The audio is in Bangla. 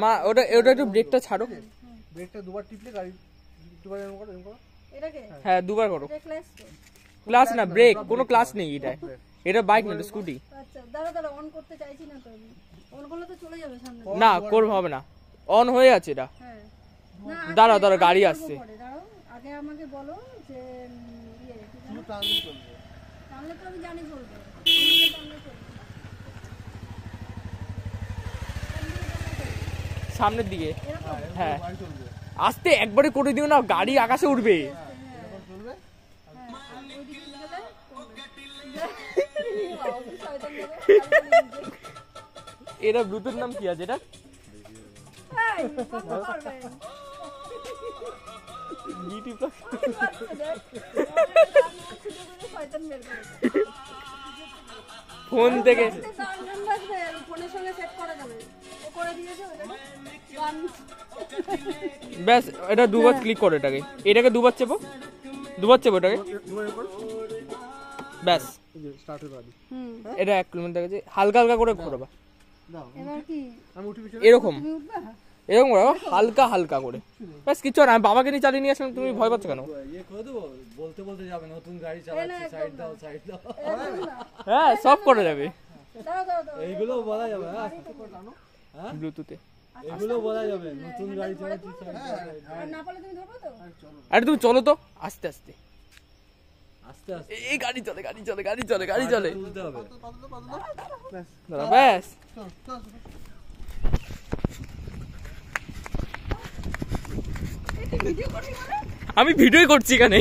মা ওটা একটু ব্রেকটা ছাড়ো, ব্রেকটা দুবার টিপলে গাড়ি দুবার এরকম করো, এরকম করো। এটাকে হ্যাঁ দুবার করো। ক্লাস না ব্রেক, কোনো ক্লাস নেই এটা, এটা বাইক না এটা স্কুটি। আচ্ছা দাঁড়া অন করতে চাইছি না তো আমি, অন করলে তো চলে যাবে সামনে। না করবে হবে না, অন হয়ে আছে এটা। হ্যাঁ দাঁড়াও গাড়ি আসছে। দাঁড়াও আগে আমাকে বলো যে ইয়ে শুধু টানলেই চলবে। টানলে তো আমি জানি চলবে, সামনের দিকে। হ্যাঁ গাড়ি চলবে। আস্তে একবারে করে দিও না, গাড়ি আকাশে উঠবে। এরকম চলবে। এটা ব্লুটুথ নাম কি আছে এটা? ফোন থেকে ব্যাস এটা দুবার ক্লিক করো, এটাকে দুবার চেপো এটাকে, ব্যাস এটা 1 কিলোমিটার গেছে। হালকা হালকা করে ঘোরাবা, এরকম এরকম করো, হালকা হালকা করে, ব্যাস কিছু না। বাবাকে নিয়ে চালিয়ে নিয়ে আসলাম, তুমি ভয় পাচ্ছ কেন? বলতে বলতে যাবে, নতুন গাড়ি চালাচ্ছি, সাইড দাও সাইড দাও। হ্যাঁ সব করা যাবে, এইগুলো বলা যাবে। হ্যাঁ ব্লুটুথে এগুলো বলা যাবে, নতুন গাড়ি চালাচ্ছি, আরে তুমি চলো তো আস্তে আস্তে আস্তে আস্তে। এই গাড়ি চলে তুলতে হবে। ব্যাস আমি ভিডিও করছি এখানে।